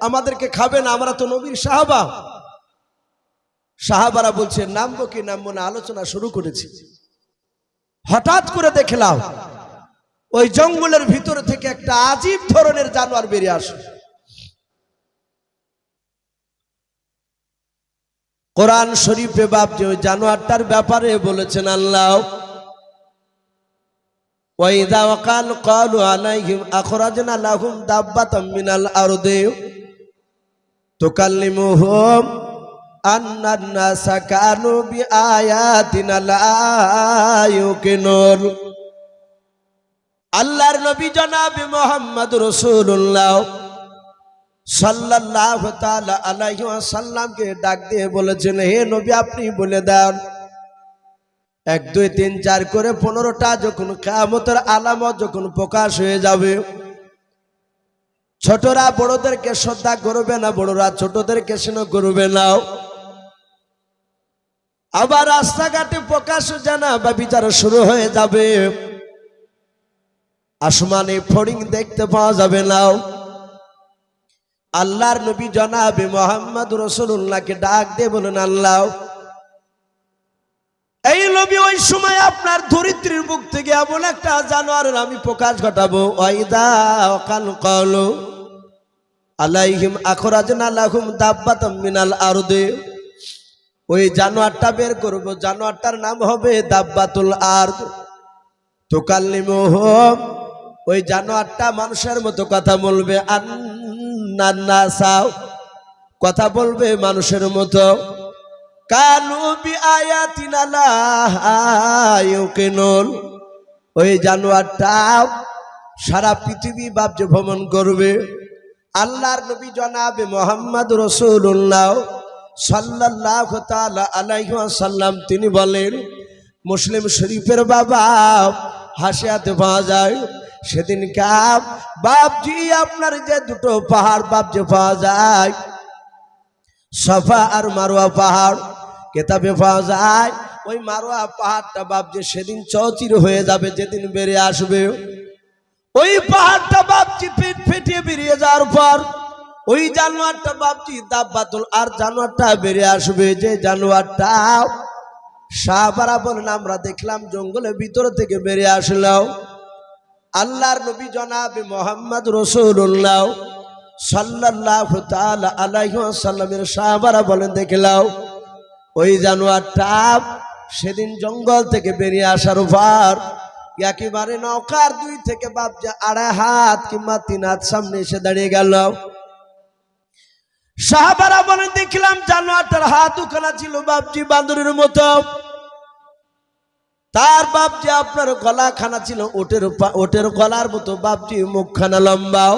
আমাদেরকে খাবে না, আমরা তো নবীর সাহাবা। সাহাবারা বলছে নামবো কি নামবো না আলোচনা শুরু করেছি। হঠাৎ করে দেখলাম ওই জঙ্গলের ভিতর থেকে একটা আজীব ধরনের জানোয়ার বেরিয়ে আসে। কোরআন শরীফে বাপজি ওই জানোয়ারটার ব্যাপারে বলেছেন আল্লাহ, ওয়াইদা ওয়াকাল ক্বালু আলাইহিম আখরাজনা লাহুম দাব্বাতাম মিনাল আরদি তুকাল্লিমুহুম আন্নান নাসা কানু বিআয়াতিনা লা ইউকিনুন। আল্লাহর নবী জনাব মুহাম্মদ রাসূলুল্লাহ সাল্লাল্লাহু তাআলা আলাইহি ওয়াসাল্লামকে ডাক দিয়ে বলেছেন হে নবী আপনি বলে দেন 1 2 3 4 করে 15টা যখন কিয়ামতের আলামত যখন প্রকাশ হয়ে যাবে, ছোটরা বড়দেরকে শ্রদ্ধা করবে না, বড়রা ছোটদেরকে স্নেহ করবে না। আবার রাস্তাঘাটে প্রকাশ জানা বা বিচার শুরু হয়ে যাবে, আসমানে ফড়িং দেখতে পাওয়া যাবে না। আল্লাহর নবী জনাবে মুহাম্মদ রাসূলুল্লাহকে ডাক দিয়ে বলেন আল্লাহ এই নবী ওই সময় আপনার ধরিত্রীর বুক থেকে এমন একটা জানোয়ারের আমি প্রকাশ ঘটাবো, ওয়াইদা ওয়াকাল ক্বালু আলাইহিম আখরাজনা লাহুম দাব্বাতাম মিনাল আরদি। ওই জানোয়ারটা বের করব, জানোয়ারটার নাম হবে দাব্বাতুল আরদ। তুকাল্লিমুহুম ওই জানোয়ারটা মানুষের মতো কথা বলবে, আন্নান নাসা কথা বলবে মানুষের মতো, কানু বিআয়াতিনা লা ইউকিনুন। ওই জানোয়ারটা সারা পৃথিবী বাপজি ভ্রমণ করবে। আল্লাহর নবী জনাবে মুহাম্মদ রাসূলুল্লাহ সাল্লাল্লাহু তাআলা আলাইহি ওয়াসাল্লাম তিনি বলেন, মুসলিম শরীফের বাবা হাসিয়াতে পাওয়া যায় সেদিন কাপ বাপজি আপনার যে দুটো পাহাড় বাপজি পাওয়া যায়, সাফা আর মারওয়া পাহাড় কেতাবে পাওয়া যায়। ওই মারওয়া পাহাড়টা বাপজি সেদিন চৌচির হয়ে যাবে, যেদিন বেরিয়ে আসবে ওই পাহাড়টা বাপজি পেট ফেটিয়ে বেরিয়ে যাওয়ার পর ওই জানোয়ারটা বাপজি দাব্বাতুল আর জানোয়ারটা বেরিয়ে আসবে। যে জানোয়ারটা সাহাবারা বলেন আমরা দেখলাম জঙ্গলের ভিতর থেকে বেরিয়ে আসলো। আল্লাহর নবী জনাবে মুহাম্মদ রাসূলুল্লাহ সাল্লাল্লাহু তাআলা আলাইহি ওয়াসাল্লামের সাহাবারা বলেন দেখলাম ওই জানোয়ারটা সেদিন জঙ্গল থেকে বেরিয়ে আসার পর একেবারে নৌকার 2 থেকে বাপজি 2.5 হাত কিংবা 3 হাত সামনে এসে দাঁড়িয়ে গেল। সাহাবারা বলেন দেখলাম জানোয়ারটার হাত উখানা ছিল বাপজি বান্দরের মতো, তার বাপজি আপনার গলা খানা ছিল ওটের গলার মতো বাপজি মুখখানা লম্বাও।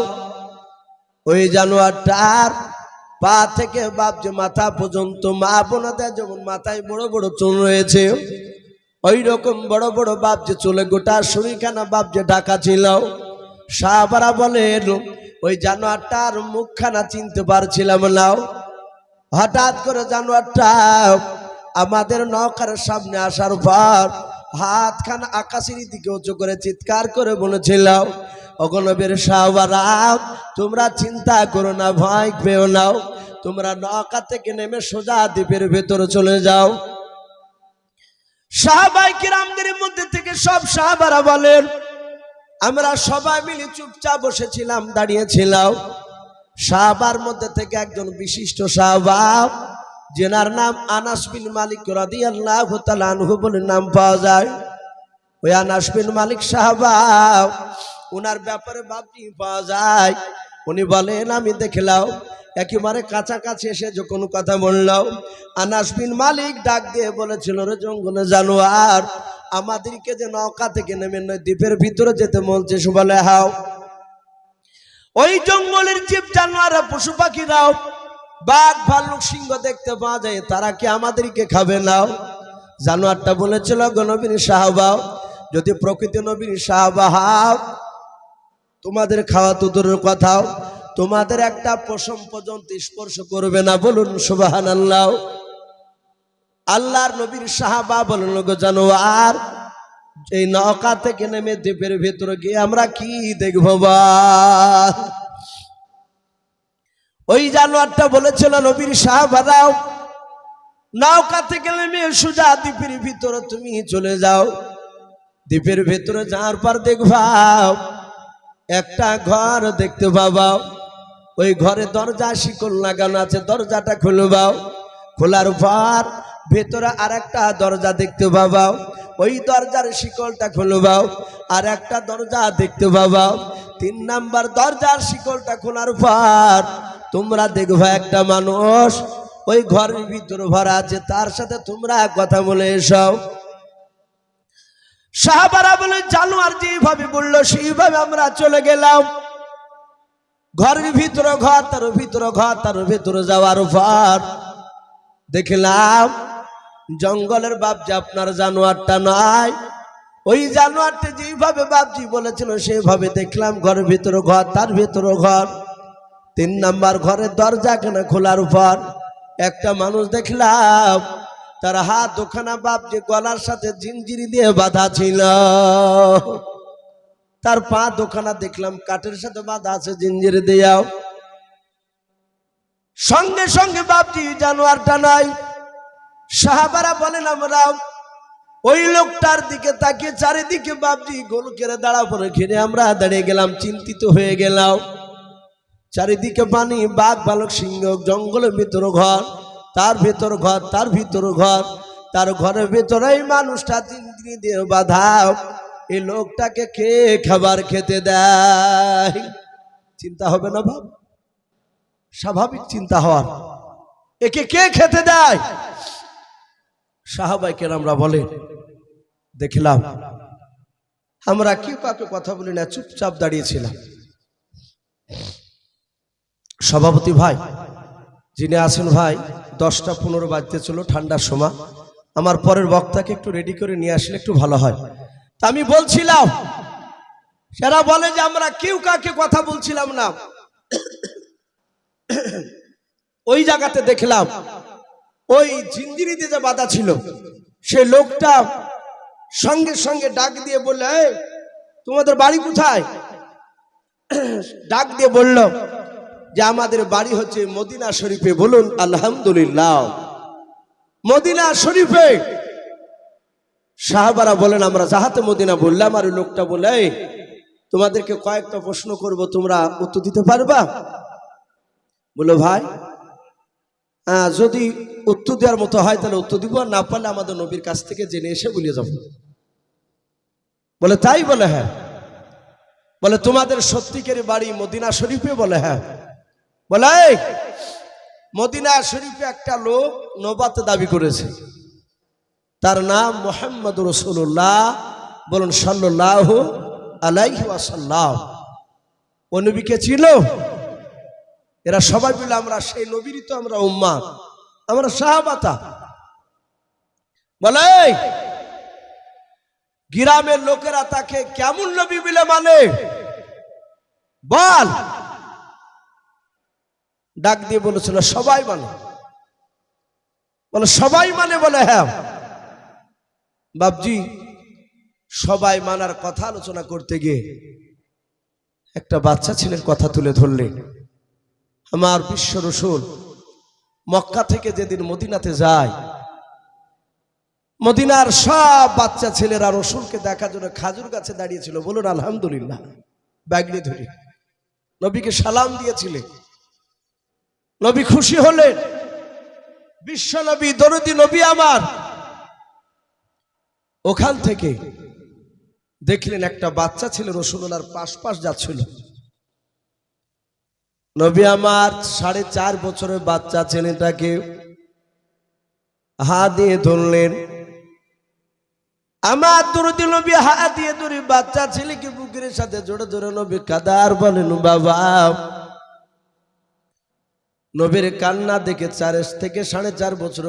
ওই জানোয়ারটার পা থেকে বাপজি মাথা পর্যন্ত মা বোনাদের যেমন মাথায় বড় বড় চুল রয়েছে ওই রকম বড় বড় বাপজি চুলে গোটা শরীরখানা বাপজি ঢাকা ছিল। সাহাবারা বলেন ওই জানোয়ারটার মুখখানা চিনতে পারছিলাম না। হঠাৎ করে জানোয়ারটা আমাদের নৌকার সামনে আসার পর হাতখানা আকাশের দিকে উঁচু করে চিৎকার করে বলেছিল, ওগো নবীর সাহাবারা তোমরা চিন্তা করো না, ভয় পেও না, তোমরা নৌকা থেকে নেমে সোজা দ্বীপের ভেতরে চলে যাও। সাহাবায়ে কিরামদের মধ্যে থেকে সব সাহাবারা বলেন, আমরা সবাই মিলে চুপচাপ বসেছিলাম, দাঁড়িয়েছিলাম। সাহাবার মধ্যে থেকে একজন বিশিষ্ট সাহাবা, যেনার নাম আনাস বিন মালিক রাদিয়াল্লাহু তাআলা আনহু বলে নাম পাওয়া যায়। ওই আনাস বিন মালিক সাহাবা, ওনার ব্যাপারে বাপটি পাওয়া যায়। উনি বলেন, আমি দেখলাম একেবারে কাছাকাছি এসে যখন কথা বললাম, আনাস বিন মালিক ডাক দিয়ে বলেছিল, রে জঙ্গলে জানোয়ার, আমাদেরকে যে নৌকা থেকে নেমে দ্বীপের ভিতরে যেতে বলছে। বলে হাও। ওই জঙ্গলের জীব জানোয়ার, পশু পাখিরাও, বাঘ ভাল্লুক সিংহ দেখতে পাওয়া যায়, তারা কি আমাদেরকে খাবে না? জানোয়ারটা বলেছিল, গো নবীর সাহাবা, যদি প্রকৃতি নবীর সাহাবা হও, তোমাদের খাওয়া তো দূরের কথাও, তোমাদের একটা পশম পর্যন্ত স্পর্শ করবে না। বলুন সুবহানাল্লাহ। আল্লাহর নবীর সাহাবা বলেন, গো জানোয়ার, এই নৌকা থেকে নেমে দ্বীপের ভেতরে গিয়ে আমরা কি দেখবো? ওই জানোয়ারটা বলেছিল, নবীর সাহাবারাও, নৌকা থেকে নেমে সোজা দ্বীপের ভিতরে তুমি চলে যাও। দ্বীপের ভেতরে যাওয়ার পর দেখবা একটা ঘর দেখতে পাবা। ওই ঘরে দরজা শিকল লাগানো আছে, দরজাটা খুলবাও। খোলার পর ভেতরে আর একটা দরজা দেখতে পাবা, ওই দরজার শিকলটা খুলবাও। আর একটা দরজা দেখতে পাবা। 3 নাম্বার দরজার শিকলটা খোলার পর তোমরা দেখবা একটা মানুষ ওই ঘরের ভিতরে ভরা আছে, তার সাথে তোমরা কথা বলে এসো। সাহাবারা বলে, জানোয়ার যেভাবে বললো সেইভাবে আমরা চলে গেলাম। ঘরের ভিতরে ঘর, তার ভিতরে ঘর, তার ভিতরে যাওয়ার পর দেখলাম জঙ্গলের বাপজি আপনার জানোয়ারটা নয়। ওই জানোয়ারটা যেভাবে বাপজি বলেছিল সেভাবে দেখলাম, ঘরের ভিতরে ঘর, তার ভিতরে ঘর। 3 নাম্বার ঘরের দরজা কেন খোলার পর একটা মানুষ দেখলাম, তার হাত দুখানা বাপজি গলার সাথে জিঞ্জিরি দিয়ে বাঁধা ছিল, তার পা দুখানা দেখলাম কাঠের সাথে বাঁধা আছে জিঞ্জিরি দিয়াও। সঙ্গে সঙ্গে বাপজি জানোয়ারটা নাই। সাহাবারা বলেন, আমরা ওই লোকটার দিকে তাকিয়ে চারিদিকে বাপজি গোল করে দাঁড়া পড়ে ঘিরে আমরা দাঁড়িয়ে গেলাম, চিন্তিত হয়ে গেলাম। চারিদিকে পানি, বাঘ ভালুক সিংহ, জঙ্গলের ভিতরে ঘর, তার ভিতর ঘর, তার ভিতর ঘর, তার ঘরের ভিতরে এই মানুষটা জিঞ্জিরি দিয়ে বাঁধা। এই লোকটাকে কে খাবার খেতে দেয়? চিন্তা হবে না ভাব? স্বাভাবিক চিন্তা হওয়ার, একে কে খেতে দেয়? সাহাবায়ে কেরামরা বলে, দেখলাম আমরা কেউ কাউকে কথা বলি না, চুপচাপ দাঁড়িয়েছিলাম। সভাপতি ভাই যিনি আছেন, ভাই 10টা 15 বাজতে চলো, ঠান্ডার সময়, আমার পরের বক্তাকে একটু রেডি করে নিয়ে আসলে একটু ভালো হয়। তা আমি বলছিলাম, সেরা বলে যে আমরা কেউ কাকে কথা বলছিলাম না। ওই জায়গাতে দেখলাম ওই জিঞ্জিরি দিয়ে যে বাঁধা ছিল, সে লোকটা সঙ্গে সঙ্গে ডাক দিয়ে বলল, এই তোমাদের বাড়ি কোথায়? ডাক দিয়ে বলল যে আমাদের বাড়ি হচ্ছে মদিনা শরীফে। বলুন আলহামদুলিল্লাহ। মদিনা শরীফে। সাহাবারা বলেন, আমরা যাহাতে মদিনা বললাম। আর লোকটা বলে, তোমাদেরকে কয়েকটা প্রশ্ন করব, তোমরা উত্তর দিতে পারবা? বলো, ভাই যদি উত্তর দেওয়ার মতো হয় তাহলে উত্তর দিব, আর না পারলে আমাদের নবীর কাছ থেকে জেনে এসে বলে যাব। বলে, তাই? বলে, হ্যাঁ। বলে, তোমাদের সত্যিকারের বাড়ি মদিনা শরীফে? বলে, হ্যাঁ। বলে, মদিনা শরীফে একটা লোক নবুয়ত দাবি করেছে, তার নাম মুহাম্মদুর রাসূলুল্লাহ। বলুন সাল্লাল্লাহু আলাইহি ওয়াসাল্লাম। ও নবীকে ছিল? এরা সবাই বলে, আমরা সেই নবীরই তো আমরা উম্মাত, আমরা সাহাবাতা। বলে, গ্রামের লোকেরা তাকে কেমন নবী বলে মানে? বল। ডাক দিয়ে বলেছিল, সবাই মানে। বলে, সবাই মানে? বলে, হ্যাঁ। বাপজি, সবাই মানার কথা আলোচনা করতে গিয়ে একটা বাচ্চা ছেলের কথা তুলে ধরলে। আমার বিশ্ব রাসূল মক্কা থেকে যেদিন মদিনাতে যায়, মদিনার সব বাচ্চা ছেলেরা রসুলকে দেখার জন্য খাজুর গাছে দাঁড়িয়েছিল। বলুন আলহামদুলিল্লাহ। ব্যাগড়ি ধরে নবীকে সালাম দিয়েছিলেন। নবী খুশি হলেন। বিশ্ব নবী, দরদি নবী আমার। ওখান থেকে দেখলেন একটা বাচ্চা ছেলে রাসূলুল্লাহর পাশ যাচ্ছিল। নবী আমার 4.5 বছরের বাচ্চা ছেলেটাকে হাত দিয়ে ধরলেন। আমার দরদি নবী হাত দিয়ে ধরে বাচ্চা ছেলেকে বুকের সাথে জোরে জোরে নবী কাদার বলেন বাবা। নবীর কান্না দেখে 4 থেকে 4.5 বছর